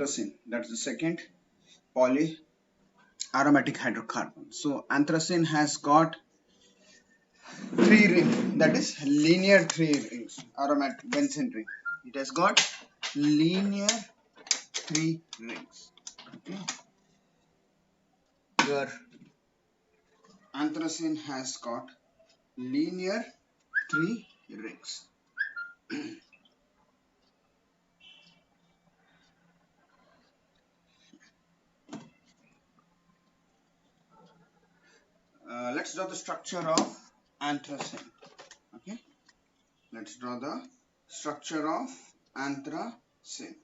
anthracene. That's the second polyaromatic hydrocarbon. So anthracene has got 3 rings, that is linear 3 rings, aromatic benzene ring. It has got linear 3 rings. Okay. Your anthracene has got linear 3 rings. Let's draw the structure of anthracene. Okay, let's draw the structure of anthracene.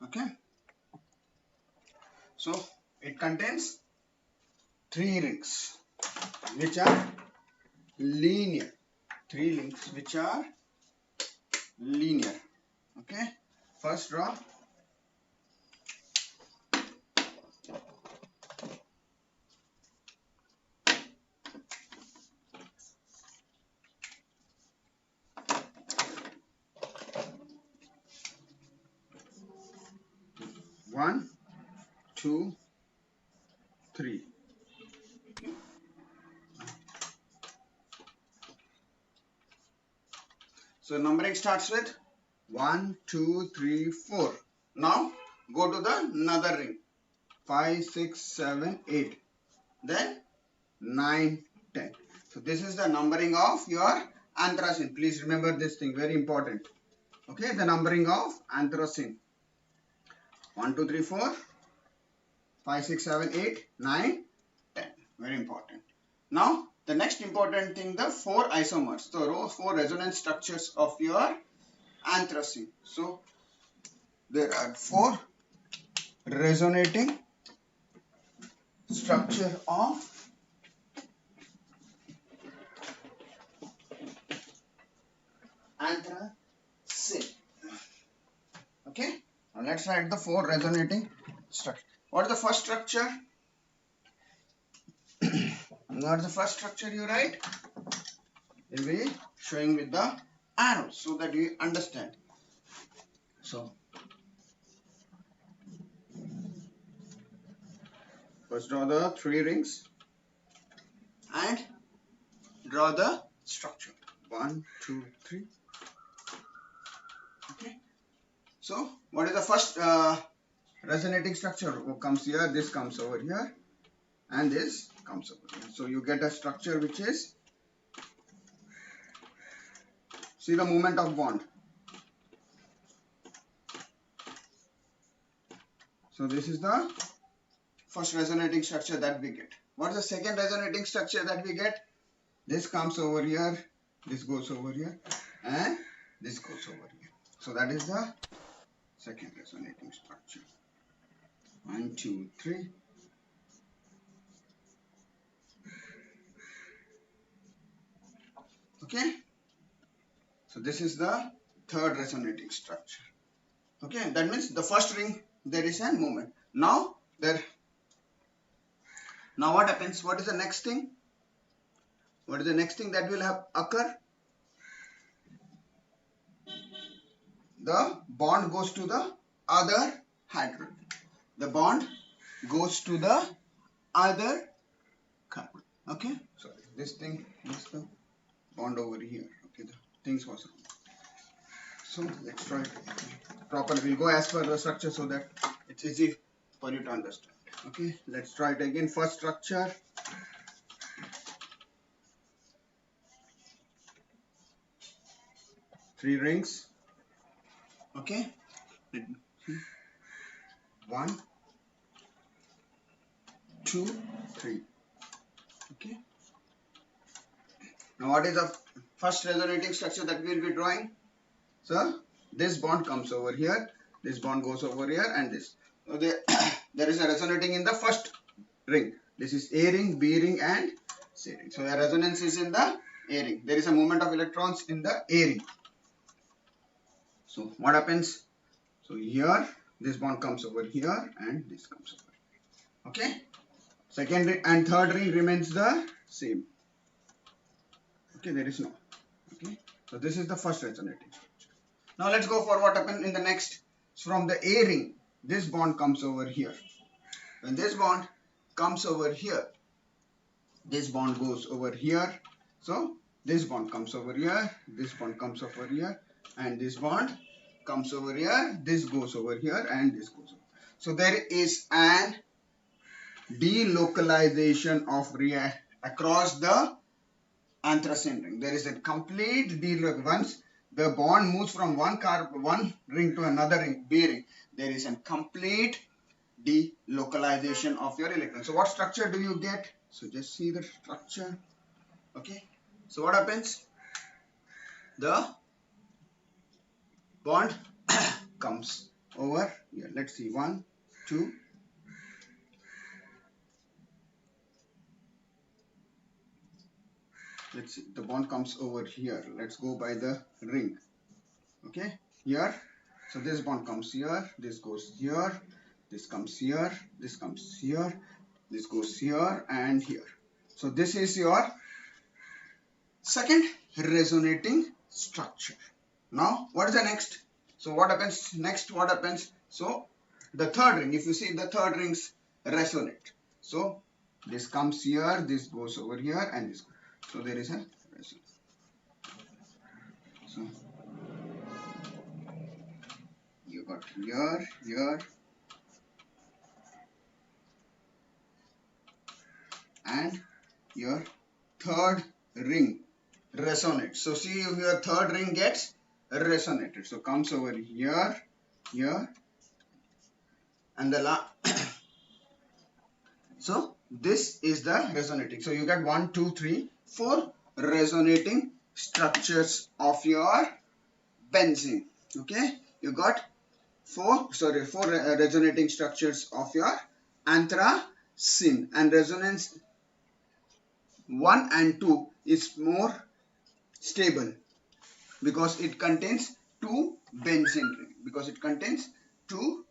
Okay, so it contains 3 rings which are linear. 3 rings which are linear. Okay, first draw. One, two, three. Okay. So numbering starts with 1, 2, 3, 4. Now go to the another ring. 5, 6, 7, 8. Then 9, 10. So this is the numbering of your anthracene. Please remember this thing, very important. Okay, the numbering of anthracene. 1, 2, 3, 4, 5, 6, 7, 8, 9, 10. Very important. Now the next important thing, the 4 isomers, the 4 resonance structures of your anthracene. So there are 4 resonating structure of anthracene. Okay, now let's write the 4 resonating structure. What is the first structure? What is the first structure you write? It will be showing with the arrows so that you understand. So first draw the 3 rings and draw the structure. 1, 2, 3. Okay. So what is the first resonating structure? What comes here? This comes over here, and this comes over here. So you get a structure which is, see the movement of bond. So this is the first resonating structure that we get. What is the second resonating structure that we get? This comes over here, this goes over here, and this goes over here. So that is the second resonating structure. 1, 2, 3. Okay. So this is the third resonating structure. Okay, that means the first ring there is a movement. Now what happens? What is the next thing? What is the next thing that will have occur? The bond goes to the other hydrogen. The bond goes to the other carbon. Okay, sorry, this thing is the bond over here. Okay, the things was wrong. So let's try it properly. We'll go as per the structure so that it's easy for you to understand. Okay, let's try it again. First structure. Three rings. Okay. 1, 2, 3. Okay. Now what is the first resonating structure that we will be drawing? So this bond comes over here, this bond goes over here, and this. So there is a resonating in the first ring. This is A ring, B ring, and C ring. So the resonance is in the A ring. There is a movement of electrons in the A ring. So what happens? So here this bond comes over here and this comes over. Okay. Second ring and third ring remains the same. Okay, there is no. Okay. So this is the first resonating structure. Now let's go for what happened in the next. From the A ring, this bond comes over here. When this bond comes over here, this bond goes over here. So this bond comes over here, this bond comes over here, and this bond comes over here, this goes over here, and this goes over. So there is an delocalization of across the anthracene ring. There is a complete delocalization. Once the bond moves from one ring to another ring, B ring, there is a complete delocalization of your electron. So what structure do you get? So just see the structure. Okay. So what happens? The bond comes over here. Let's see. 1, 2. Let's see. The bond comes over here. Let's go by the ring. Okay. Here. So this bond comes here. This goes here. This comes here. This comes here. This goes here and here. So this is your second resonating structure. Now what is the next? So what happens next? What happens? So the third ring, if you see the third rings resonate. So this comes here, this goes over here, and this goes. So there is a resonance. So you got here, here, and your third ring resonates. So see, your third ring gets resonated. So comes over here, here, and the so this is the resonating. So you get 1, 2, 3, 4 resonating structures of your benzene. Okay, you got four resonating structures of your anthracene, and resonance 1 and 2 is more stable because it contains 2 benzene ring. Because it contains 2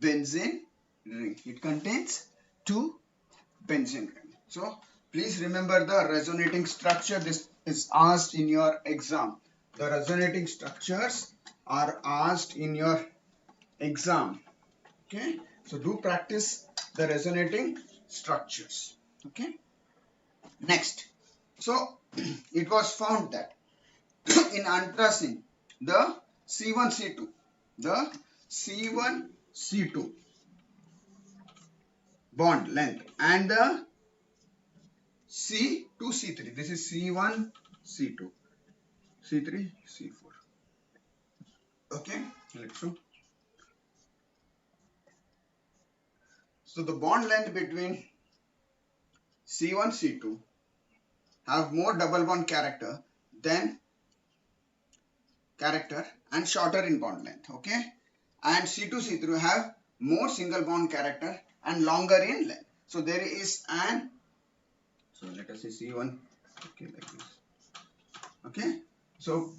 benzene ring. It contains 2 benzene ring. So please remember the resonating structure. This is asked in your exam. The resonating structures are asked in your exam. Okay. So do practice the resonating structures. Okay. Next. So it was found that in anthracene, the C1C2 bond length and the C2C3, this is C1, C2, C3, C4. Okay, let's show. So the bond length between C1, C2 have more double bond character and shorter in bond length. Okay, and C2, C3 have more single bond character and longer in length. So there is an, so let us say C1, okay, like this. Okay, so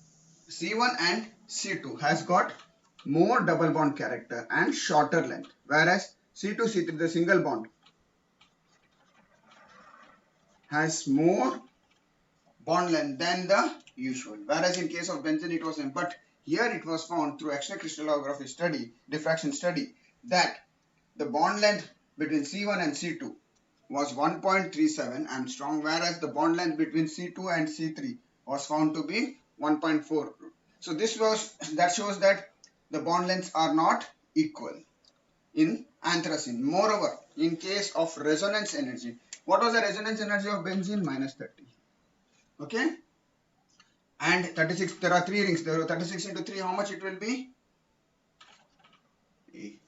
C1 and C2 has got more double bond character and shorter length, whereas C2, C3, the single bond, has more bond length than the usual. Whereas in case of benzene it was same, but here it was found through X-ray crystallography study, diffraction study, that the bond length between C1 and C2 was 1.37 angstrom, whereas the bond length between C2 and C3 was found to be 1.4. So that shows that the bond lengths are not equal in anthracene. Moreover, in case of resonance energy, what was the resonance energy of benzene? -30. Okay, and 36. There are 3 rings. There are 36 into 3. How much it will be? 8.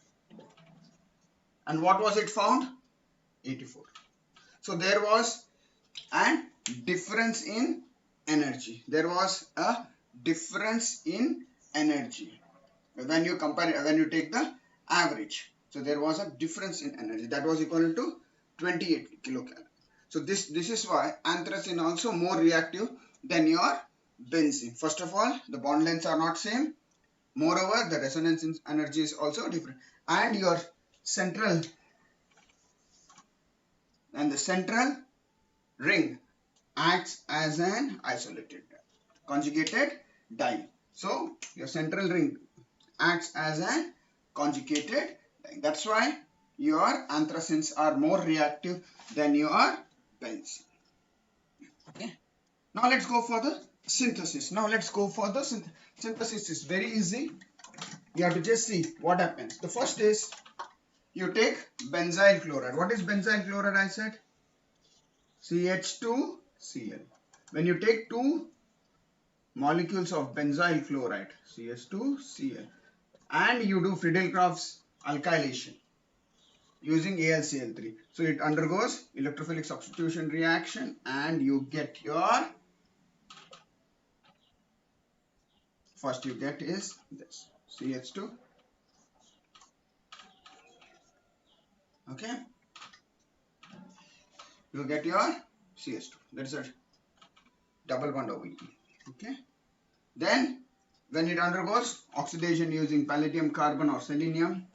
And what was it found? 84. So there was a difference in energy. There was a difference in energy when you compare it, when you take the average. So there was a difference in energy that was equivalent to 28 kilocalorie. So this is why anthracene also more reactive than your benzene. First of all, the bond lengths are not same. Moreover, the resonance energy is also different. And your central ring acts as an isolated conjugated diene. So your central ring acts as a conjugated diene. That's why your anthracene are more reactive than your benzene. Okay. Now let's go for the synthesis. Synthesis is very easy. You have to just see what happens. The first is you take benzyl chloride. What is benzyl chloride? I said CH2Cl. When you take two molecules of benzyl chloride, CH2Cl, and you do Friedel-Crafts alkylation using AlCl3. So it undergoes electrophilic substitution reaction and you get your, first you get is this CH2. Okay. You get your CH2. That's a double bond over here. Okay. Then when it undergoes oxidation using palladium carbon or selenium,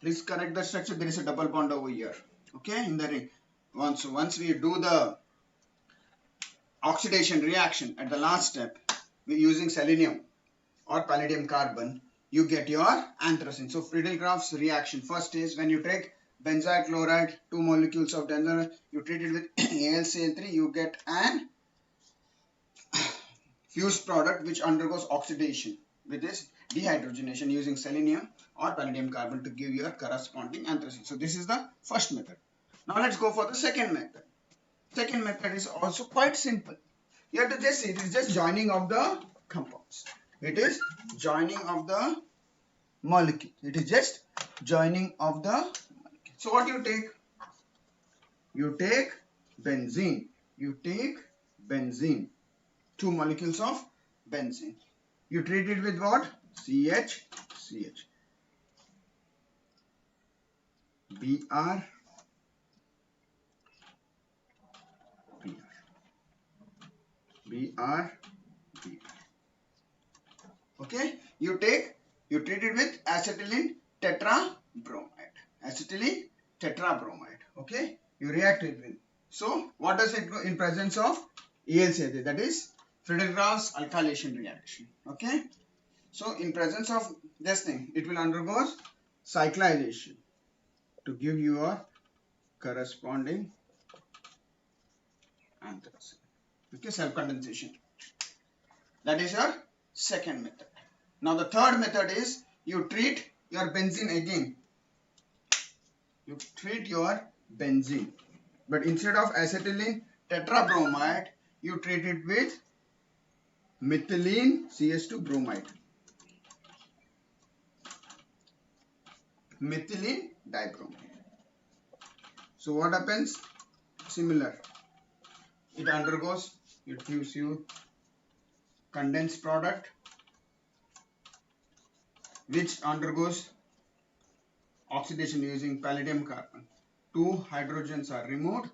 please correct the structure. There is a double bond over here. Okay, in the ring. Once we do the oxidation reaction at the last step, we using selenium or palladium carbon, you get your anthracene. So Friedel-Crafts reaction. First is when you take benzyl chloride, two molecules of benzyl, you treat it with AlCl3, you get an fused product which undergoes oxidation with this dehydrogenation using selenium or palladium carbon to give your corresponding anthracene. So this is the first method. Now let's go for the second method. Second method is also quite simple. You have to just see, it is just joining of the compounds. It is joining of the molecule. It is just joining of the molecule. So what you take? You take benzene. You take benzene. Two molecules of benzene. You treat it with what? CH. Br. Okay. You treat it with acetylene tetrabromide. Okay. You react it with. So what does it do in presence of AlCl3? That is Friedel-Crafts alkylation reaction. Okay. So in presence of this thing, it will undergo cyclization to give you a corresponding anthracene. Okay, self-condensation. That is your second method. Now the third method is you treat your benzene again. You treat your benzene, but instead of acetylene tetrabromide, you treat it with methylene CH2 bromide. Methylene dibromide. So what happens? Similar. It undergoes, it gives you condensed product which undergoes oxidation using palladium carbon. Two hydrogens are removed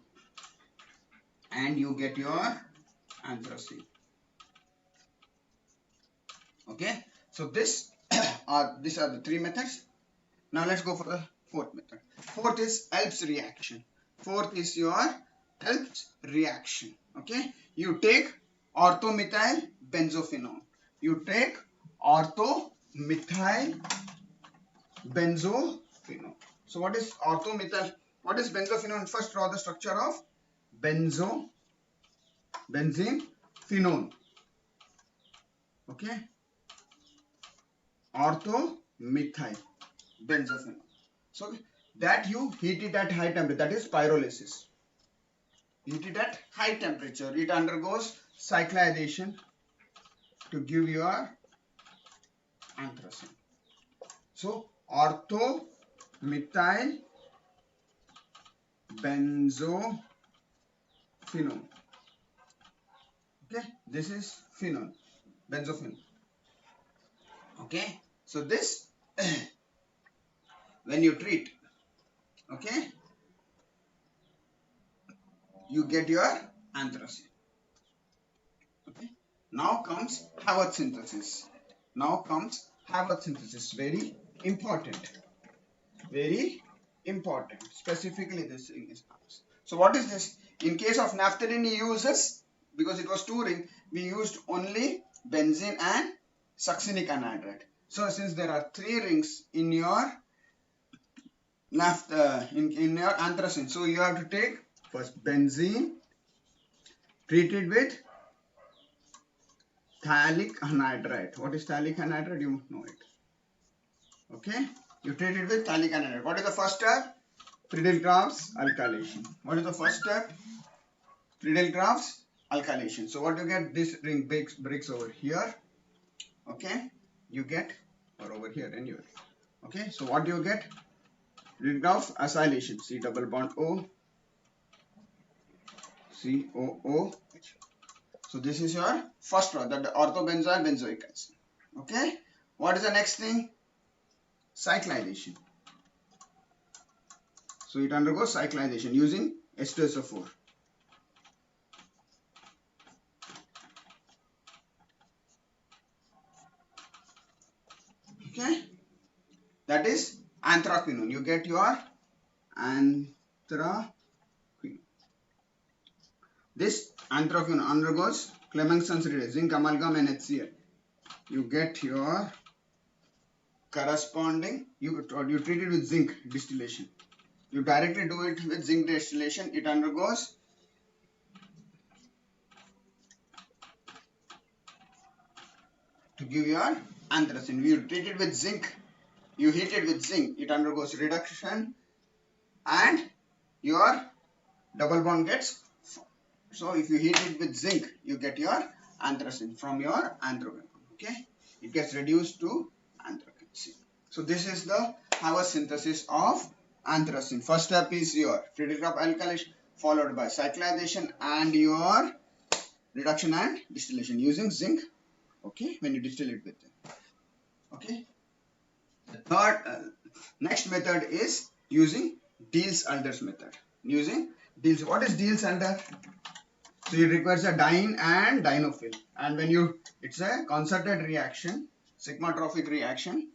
and you get your anthracene. Okay, so these are the three methods. Now let's go for the fourth method. Fourth is Elb's reaction. Fourth is your Elb's reaction. Okay, you take orthomethyl benzophenone. You take orthomethyl benzophenone. So what is orthomethyl? What is benzophenone? First draw the structure of benzene phenone. Okay, orthomethyl benzophenone. So that you heat it at high temperature, that is pyrolysis. Heat it at high temperature. It undergoes cyclization to give your anthracene. So orthomethyl benzophenone. Okay, this is phenone, benzophenone. Okay, so this when you treat Okay, you get your anthracene. Okay, now comes Haworth synthesis. Now comes Haworth synthesis. Very important. Very important. Specifically, this thing is. So, what is this? In case of naphthalene, he uses, because it was two ring, we used only benzene and succinic anhydride. So, since there are three rings in your in your anthracene, so you have to take first benzene treated with phthalic anhydride. What is phthalic anhydride? You know it. Okay, you treat it with phthalic anhydride. What is the first step? Friedel-Crafts alkylation. What is the first step? Friedel-Crafts alkylation. So what you get? This ring breaks over here. Okay, you get, or over here anyway. Okay, so what do you get? Friedel-Crafts acylation. C double bond O, C O O H. So this is your first one, that orthobenzyl benzoic acid. Okay, what is the next thing? Cyclization. So it undergoes cyclization using H2SO4. Okay, that is anthraquinone. You get your anthraquinone. This anthraquinone undergoes Clemenson's reduction, zinc amalgam and HCl. You get your corresponding, you treat it with zinc distillation. You directly do it with zinc distillation. It undergoes to give your anthracene. You treat it with zinc. You heat it with zinc. It undergoes reduction and your double bond gets formed. So if you heat it with zinc, you get your anthracene from your anthraquinone. Okay, it gets reduced to anthracene. So this is the Haworth synthesis of anthracene. First step is your Friedel-Crafts alkylation, followed by cyclization and your reduction and distillation using zinc. Okay, when you distill it with zinc. Okay, the third next method is using Diels-Alder's method. Using Diels. What is Diels-Alder? So it requires a diene and dienophil, and when you, it's a concerted reaction, sigma trophic reaction.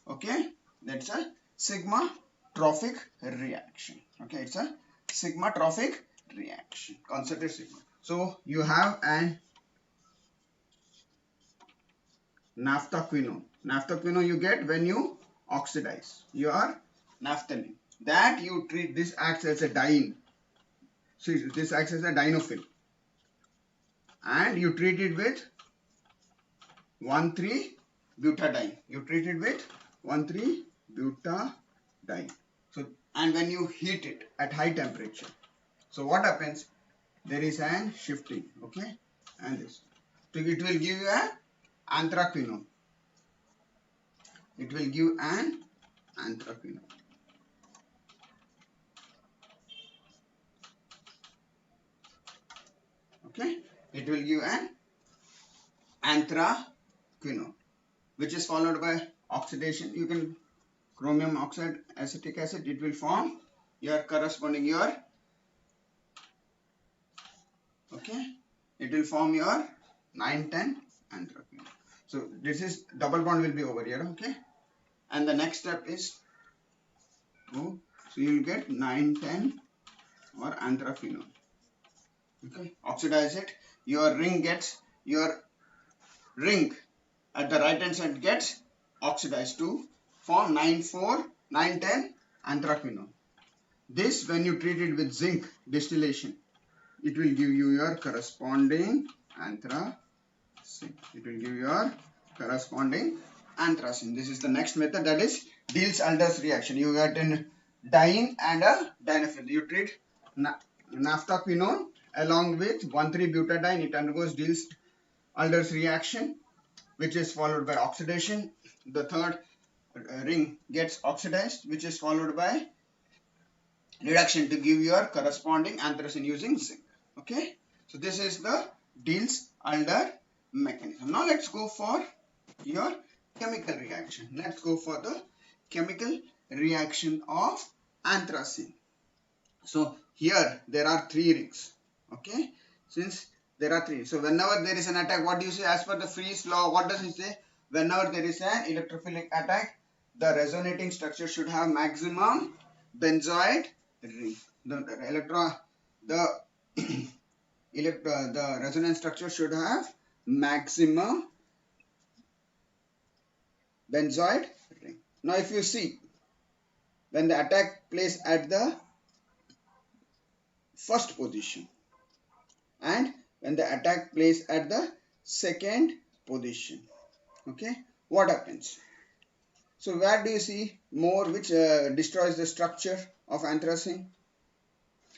Okay, that's a sigma trophic reaction. Okay, it's a sigma trophic reaction, concerted sigma. So you have an naphthaquinone. Naphthaquinone you get when you oxidize your naphthalene. That you treat, this acts as a diene. So this acts as a dienophil. And you treat it with 1,3-butadiene. You treat it with 1,3-butadiene. So, and when you heat it at high temperature, so what happens? There is an shifting, okay, and this. So it will give you an anthraquinone. It will give an anthraquinone. Okay, it will give an anthraquinone, which is followed by oxidation. You can chromium oxide, acetic acid. It will form your corresponding your, okay, it will form your 9,10 anthraquinone. So this is double bond will be over here. Okay, and the next step is so you will get 9,10 or anthraquinone. Okay, oxidize it. Your ring gets, your ring at the right hand side gets oxidized to form 9,4, 9,10 anthraquinone. This, when you treat it with zinc distillation, it will give you your corresponding anthracene. It will give your corresponding anthracene. This is the next method, that is Diels-Alder's reaction. You get a diene and a dienophil. You treat naphthaquinone along with 1,3-butadiene. It undergoes Diels-Alder's reaction, which is followed by oxidation. The third ring gets oxidized, which is followed by reduction to give your corresponding anthracene using zinc. Okay, so this is the Diels-Alder mechanism. Now let's go for your chemical reaction. Let's go for the chemical reaction of anthracene. So here there are 3 rings. Okay, since there are 3, so whenever there is an attack, what do you say as per the Freese law? What does it say? Whenever there is an electrophilic attack, the resonating structure should have maximum benzoid ring. The resonance structure should have maximum benzoid ring. Now if you see, when the attack plays at the first position and when the attack plays at the second position, okay, what happens? So where do you see more, which destroys the structure of anthracene?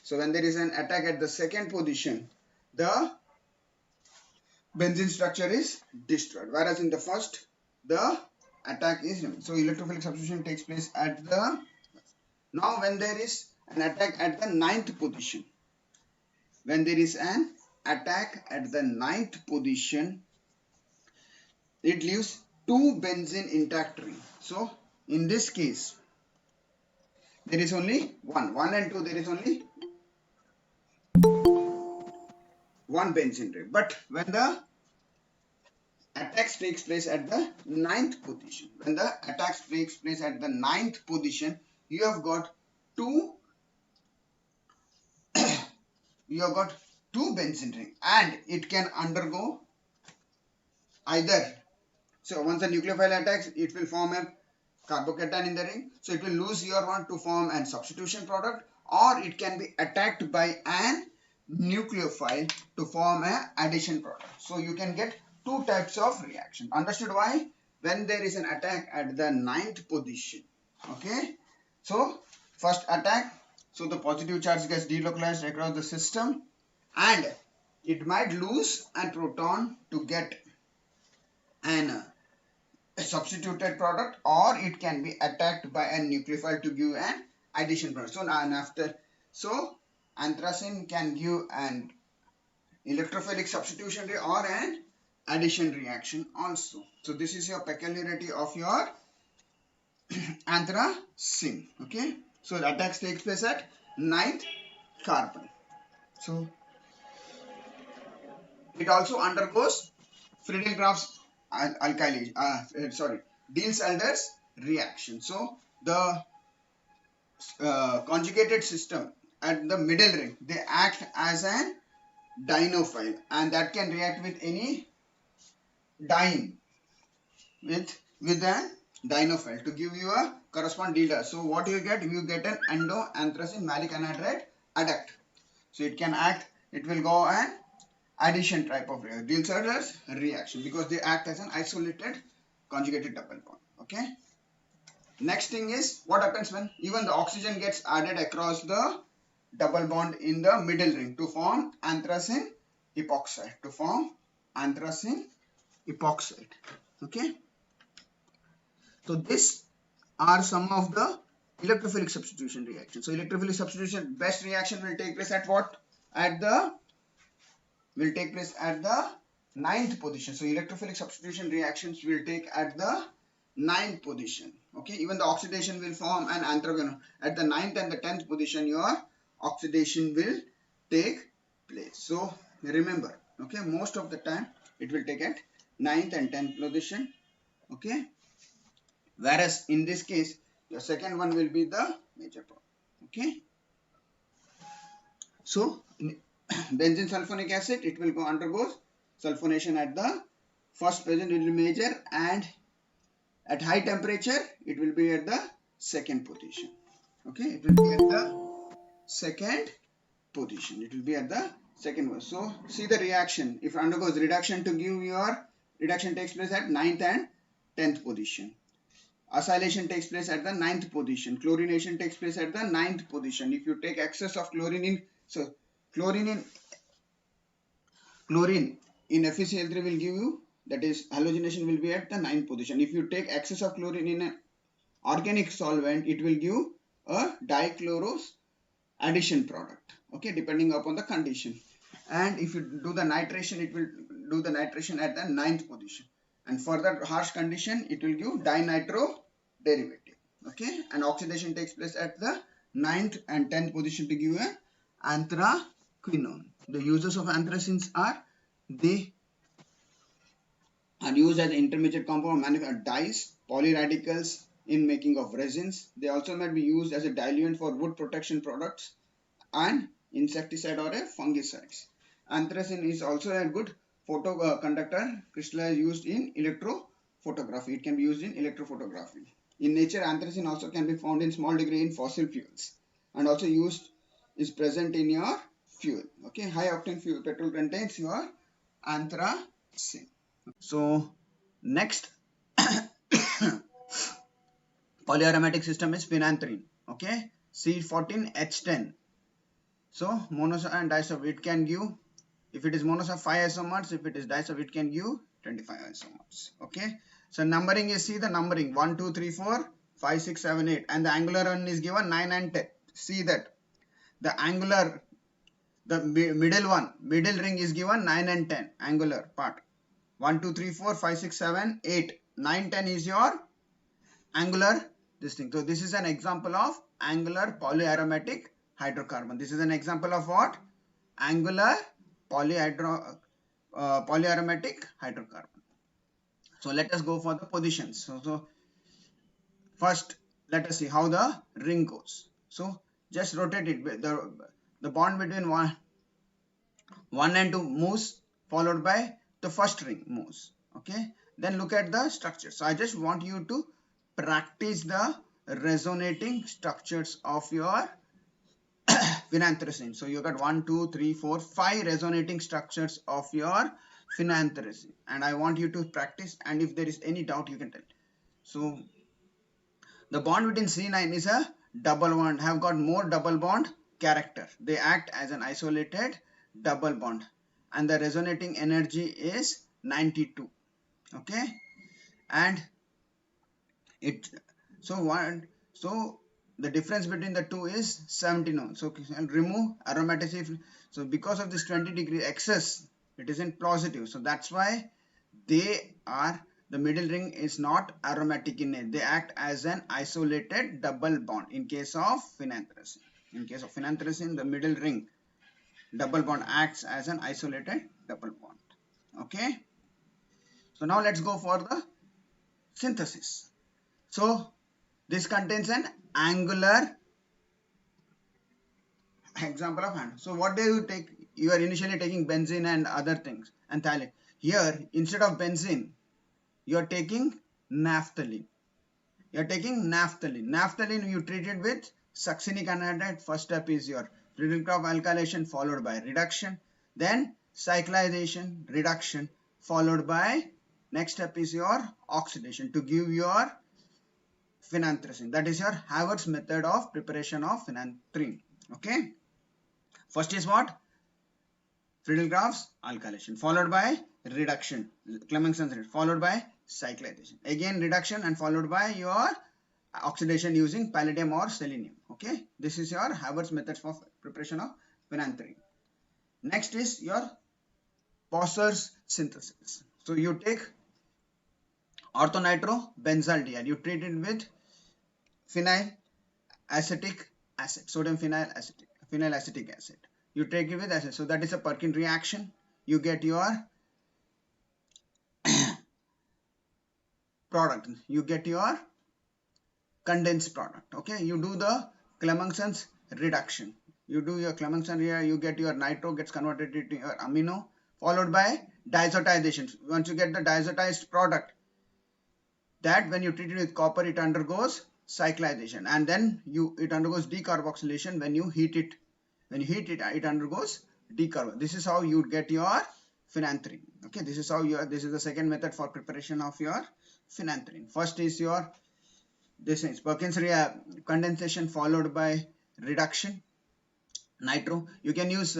So when there is an attack at the second position, the benzene structure is destroyed, whereas in the first the attack is removed. So electrophilic substitution takes place at the, now when there is an attack at the ninth position, when there is an attack at the ninth position, it leaves 2 benzene intact ring. So in this case there is only 1 and 2, there is only 1 benzene ring. But when the attacks takes place at the ninth position, when the attacks takes place at the ninth position, you have got two benzene ring, and it can undergo either. So once the nucleophile attacks, it will form a carbocation in the ring, so it will lose your one to form an substitution product, or it can be attacked by an nucleophile to form an addition product. So you can get 2 types of reaction. Understood why? When there is an attack at the ninth position, okay, so first attack, so the positive charge gets delocalized across the system and it might lose a proton to get an substituted product, or it can be attacked by a nucleophile to give an addition product. So now and after, so anthracene can give an electrophilic substitution or an addition reaction also. So this is your peculiarity of your anthracene. Okay, so the attacks takes place at ninth carbon. So it also undergoes Friedel-Crafts alkyl Diels-Alder's reaction. So the conjugated system at the middle ring, they act as an dienophile, and that can react with any diene with a dienophile to give you a corresponding dealer. So what you get? You get an endo-anthracene malic anhydride adduct. So it can act, it will go an addition type of reaction, Diels-Alder's reaction, because they act as an isolated conjugated double bond. Okay. Next thing is, what happens when even the oxygen gets added across the double bond in the middle ring to form anthracene epoxide, okay. So these are some of the electrophilic substitution reactions. So electrophilic substitution, best reaction will take place at what? Will take place at the ninth position. So electrophilic substitution reactions will take at the ninth position. Okay, even the oxidation will form an anthragon at the ninth and the 10th position. Your oxidation will take place. So remember, okay, most of the time it will take at ninth and 10th position. Okay, whereas in this case your second one will be the major problem. Okay, so benzene sulfonic acid, it will undergo sulfonation at the first position, it will be major, and at high temperature it will be at the second position. Okay, it will be at the second position. It will be at the second one. So see the reaction. If it undergoes reduction to give your reduction takes place at 9th and 10th position. Acylation takes place at the 9th position. Chlorination takes place at the 9th position. If you take excess of chlorine in, so chlorine in FeCl3 will give you, that is halogenation will be at the 9th position. If you take excess of chlorine in an organic solvent, it will give a dichloros addition product, okay, depending upon the condition. And if you do the nitration, it will do the nitration at the 9th position, and for that harsh condition it will give dinitro derivative, okay, and oxidation takes place at the 9th and 10th position to give a anthraquinone. The uses of anthracene are they are used as intermediate compound manufacture dyes, polyradicals in making of resins. They also might be used as a diluent for wood protection products and insecticide or a fungicides. Anthracene is also a good photoconductor crystal used in electrophotography. It can be used in electrophotography. In nature, anthracene also can be found in small degree in fossil fuels and also used is present in your fuel. Okay, high octane fuel petrol contains your anthracene. So next polyaromatic system is phenanthrene. Okay, C14H10. So monomer and disomer, it can give, if it is monomer 5 isomers, if it is disomer it can give 25 isomers. Okay, so numbering is, see the numbering 1 2 3 4 5 6 7 8 and the angular one is given 9 and 10. See that the angular, the middle ring is given 9 and 10 angular part. 1 2 3 4 5 6 7 8 9 10 is your angular this thing. So this is an example of angular polyaromatic hydrocarbon. This is an example of what? Angular polyaromatic hydrocarbon. So let us go for the positions. So first let us see how the ring goes. So just rotate it. The bond between one and two moves, followed by the first ring moves. Okay, then look at the structure. So I just want you to practice the resonating structures of your phenanthracene. So you got 1 2 3 4 5 resonating structures of your phenanthracene, and I want you to practice, and if there is any doubt you can tell. So the bond between C9 is a double bond, have got more double bond character. They act as an isolated double bond and the resonating energy is 92. Okay, and it so the difference between the two is 17. So I'll remove aromaticity. So because of this 20-degree excess, it isn't positive. So that's why they are, the middle ring is not aromatic in it. They act as an isolated double bond in case of phenanthracene. In case of phenanthracene, the middle ring double bond acts as an isolated double bond. Okay. So now let's go for the synthesis. So this contains an angular example of hand. So what do you take? You are initially taking benzene and other things and phthalate. Here instead of benzene, you are taking naphthalene. You are taking naphthalene. Naphthalene you treat it with succinic anhydride. First step is your Friedel-Crafts alkylation followed by reduction. Then cyclization, reduction followed by next step is your oxidation to give your phenanthracene. That is your Havertz method of preparation of phenanthrene. Okay. First is what? Friedel-Crafts alkylation followed by reduction, Clemmensen's rate, followed by cyclization. Again reduction and followed by your oxidation using palladium or selenium. Okay. This is your Havertz method for preparation of phenanthrene. Next is your Bossers synthesis. So you take orthonitrophenyldiol. You treat it with phenyl acetic acid, sodium phenyl acetic acid. You take it with acid. So that is a Perkin reaction. You get your product. You get your condensed product. Okay. You do the Clemmensen's reduction. You do your Clemmensen here. You get your nitro gets converted into your amino, followed by diazotization. Once you get the diazotized product, that when you treat it with copper, it undergoes cyclization, and then it undergoes decarboxylation when you heat it. When you heat it, it undergoes decarb. This is how you get your phenanthrene. Okay, this is how this is the second method for preparation of your phenanthrene. First is your Perkins condensation followed by reduction. Nitro, you can use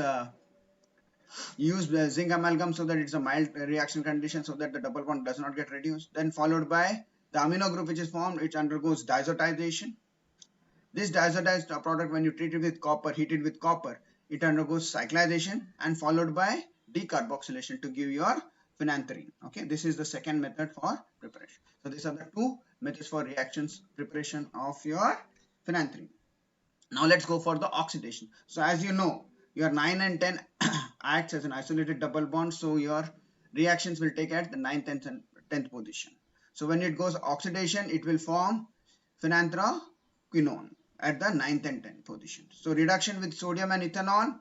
zinc amalgam so that it's a mild reaction condition so that the double bond does not get reduced. Then followed by the amino group which is formed, which undergoes diazotization. This diazotized product, when you treat it with copper, heated with copper, it undergoes cyclization and followed by decarboxylation to give your phenanthrene. Okay, this is the second method for preparation. So these are the two methods for reactions preparation of your phenanthrene. Now let's go for the oxidation. So as you know, your 9 and 10 acts as an isolated double bond, so your reactions will take at the 9th and 10th position. So when it goes oxidation, it will form phenanthroquinone at the 9th and 10th position. So reduction with sodium and ethanol,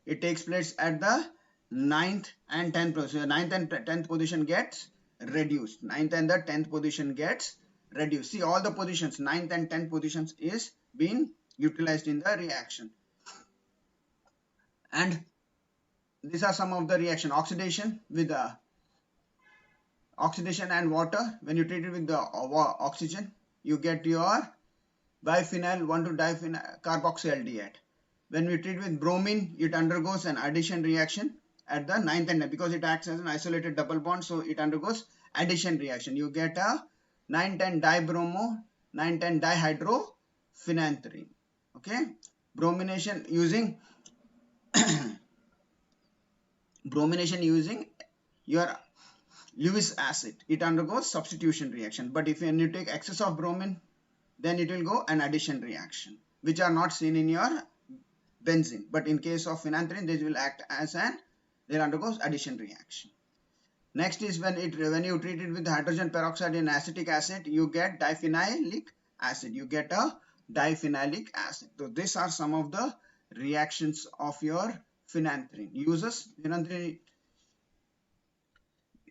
it takes place at the 9th and 10th position. So 9th and 10th position gets reduced. 9th and the 10th position gets reduced. See, all the positions, 9th and 10th positions is being utilized in the reaction. And these are some of the reaction. Oxidation with oxidation and water. When you treat it with the oxygen, you get your biphenyl 1,2-diphenyl carboxyaldehyde. When we treat with bromine, it undergoes an addition reaction at the 9th and 10th, because it acts as an isolated double bond, so it undergoes addition reaction. You get a 9,10 dibromo 9,10 dihydrophenanthrene. Okay, bromination using bromination using your Lewis acid, it undergoes substitution reaction. But if you take excess of bromine, then it will go an addition reaction, which are not seen in your benzene. But in case of phenanthrene, this will act as an, they undergoes addition reaction. Next is when you treat it with hydrogen peroxide in acetic acid, you get diphenylic acid. You get a diphenylic acid. So these are some of the reactions of your phenanthrene. Uses phenanthrene,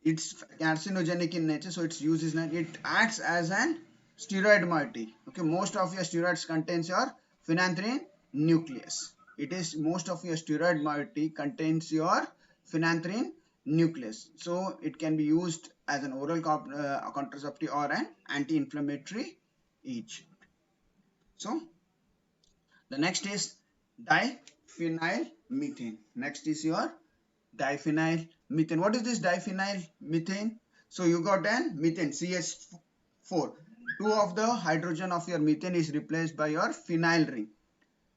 it's carcinogenic in nature, so its use is not, it acts as an steroid moiety. Okay, most of your steroids contains your phenanthrene nucleus. It is most of your steroid moiety contains your phenanthrene nucleus, so it can be used as an oral contraceptive or an anti-inflammatory agent. So the next is diphenyl methane. Next is your diphenyl methane. What is this diphenyl methane? So you got an methane CH4. Two of the hydrogen of your methane is replaced by your phenyl ring.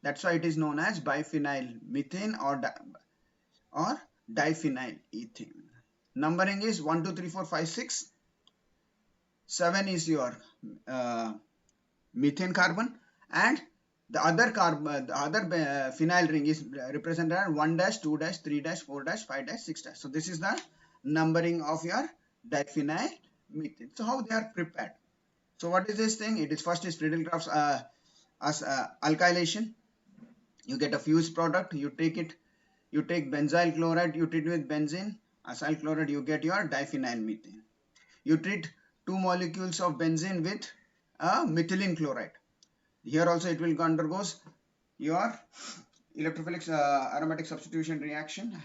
That's why it is known as biphenyl methane or diphenyl ethane. Numbering is 1, 2, 3, 4, 5, 6. 7 is your methane carbon, and the other phenyl ring is represented as 1 2 3 4 5 6 So this is the numbering of your diphenyl methane. So how they are prepared? So what is this thing? It is first is Friedel-Crafts alkylation. You get a fused product. You take benzyl chloride. You treat with benzene, acyl chloride. You get your diphenyl methane. You treat 2 molecules of benzene with methylene chloride. Here also it will undergoes your electrophilic aromatic substitution reaction,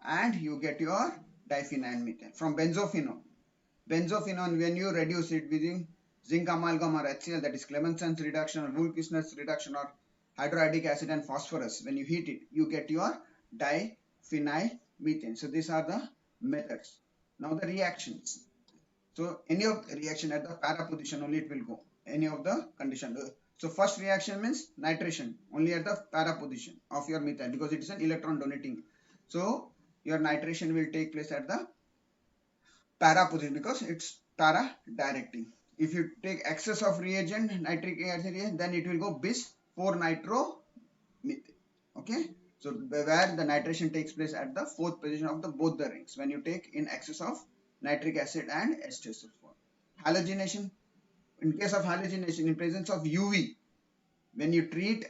and you get your diphenyl methane. From benzophenone, when you reduce it with zinc amalgam or HCl, that is Clemenson's reduction or Wohl-Kissner's reduction or hydroiodic acid and phosphorus, when you heat it, you get your diphenyl methane. So these are the methods. Now the reactions. So any of the reaction at the para position only it will go. Any of the condition. So first reaction means nitration only at the para position of your methane, because it is an electron donating. So your nitration will take place at the para position because it's para directing. If you take excess of reagent, nitric acid reagent, then it will go bis 4-nitromethane. Okay. So where the nitration takes place at the 4th position of the both the rings when you take in excess of nitric acid and H2SO4. Halogenation. In case of halogenation, in presence of UV, when you treat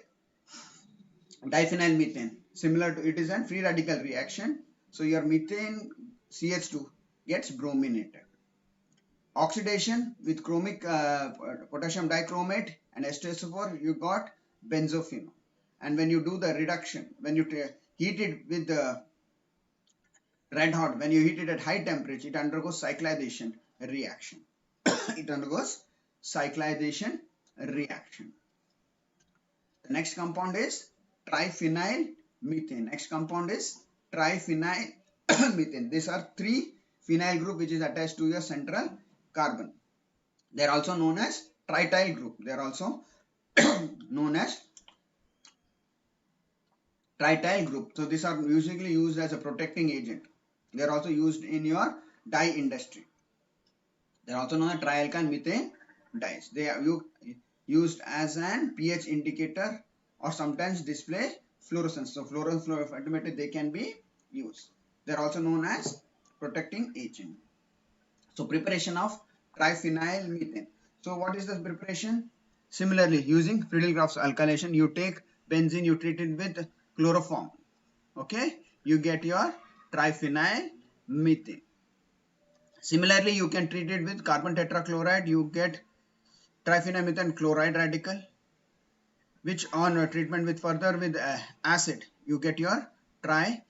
diphenyl methane, similar to it is a free radical reaction. So your methane CH2 gets brominated. Oxidation with chromic potassium dichromate and H2SO4, you got benzophenone. And when you do the reduction, when you heat it with the red hot, when you heat it at high temperature, it undergoes cyclization reaction. It undergoes cyclization reaction. The next compound is triphenyl methane. Next compound is triphenyl methane. These are 3 phenyl group which is attached to your central carbon. They are also known as trityl group. They are also known as trityl group. So these are usually used as a protecting agent. They are also used in your dye industry. They are also known as trialkyl methane dyes. They are used as an pH indicator or sometimes display fluorescence. So fluorophotometer, they can be used. They are also known as protecting agent. So preparation of triphenyl methane. So what is the preparation? Similarly, using Friedel-Crafts alkylation, you take benzene, you treat it with chloroform. Okay, you get your triphenyl methane. Similarly, you can treat it with carbon tetrachloride, you get triphenyl methane chloride radical, which on treatment with further with acid, you get your triphenyl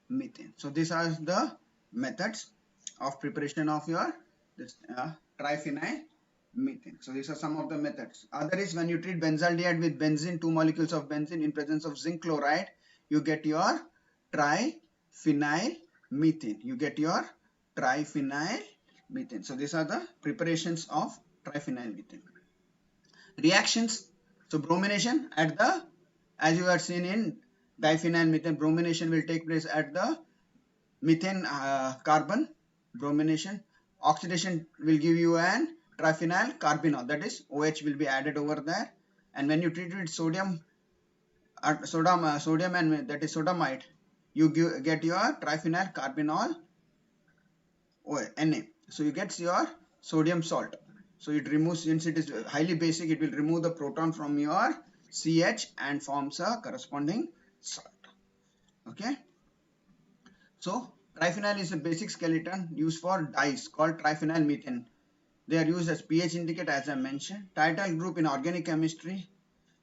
methane. So these are the methods of preparation of your this triphenyl methane. So these are some of the methods. Other is when you treat benzaldehyde with benzene, 2 molecules of benzene in presence of zinc chloride, you get your triphenyl methane. You get your triphenyl methane. So these are the preparations of triphenyl methane. Reactions. So bromination at the, as you have seen in diphenyl methane, bromination will take place at the methane carbon bromination. Oxidation will give you an triphenyl carbinol, that is OH will be added over there. And when you treat it with sodium and that is sodamide, you get your triphenyl carbinol Na. So you get your sodium salt. So it removes, since it is highly basic, it will remove the proton from your CH and forms a corresponding salt. Okay. So triphenyl is a basic skeleton used for dyes called triphenyl methane. They are used as pH indicator, as I mentioned. Titile group in organic chemistry,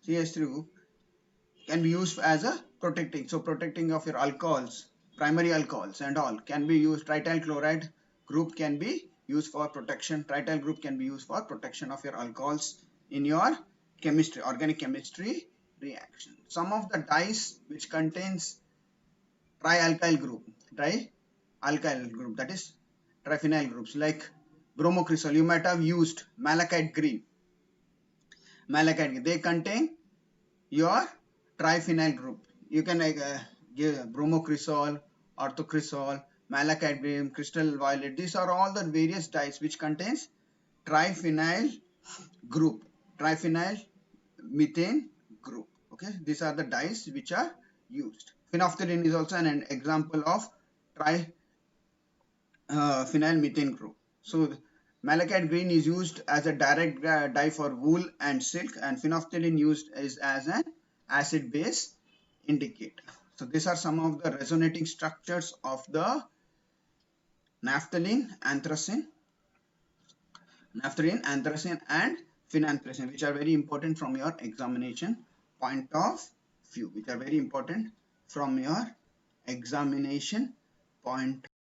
CH3 group, can be used as a protecting. So protecting of your alcohols, primary alcohols and all can be used. Trityl chloride group can be used for protection. Trityl group can be used for protection of your alcohols in your chemistry, organic chemistry reaction. Some of the dyes which contains trialkyl group, that is triphenyl groups, like bromocresol. You might have used malachite green. They contain your triphenyl group. You can give bromocresol, orthocresol, malachite green, crystal violet. These are all the various dyes which contains triphenyl group, triphenyl methane group. Okay, these are the dyes which are used. Phenolphthalein is also an example of phenyl methane group. So malachite green is used as a direct dye for wool and silk, and phenolphthalein used is as an acid base indicator. So these are some of the resonating structures of the naphthalene, anthracene, and phenanthracene, which are very important from your examination point of view.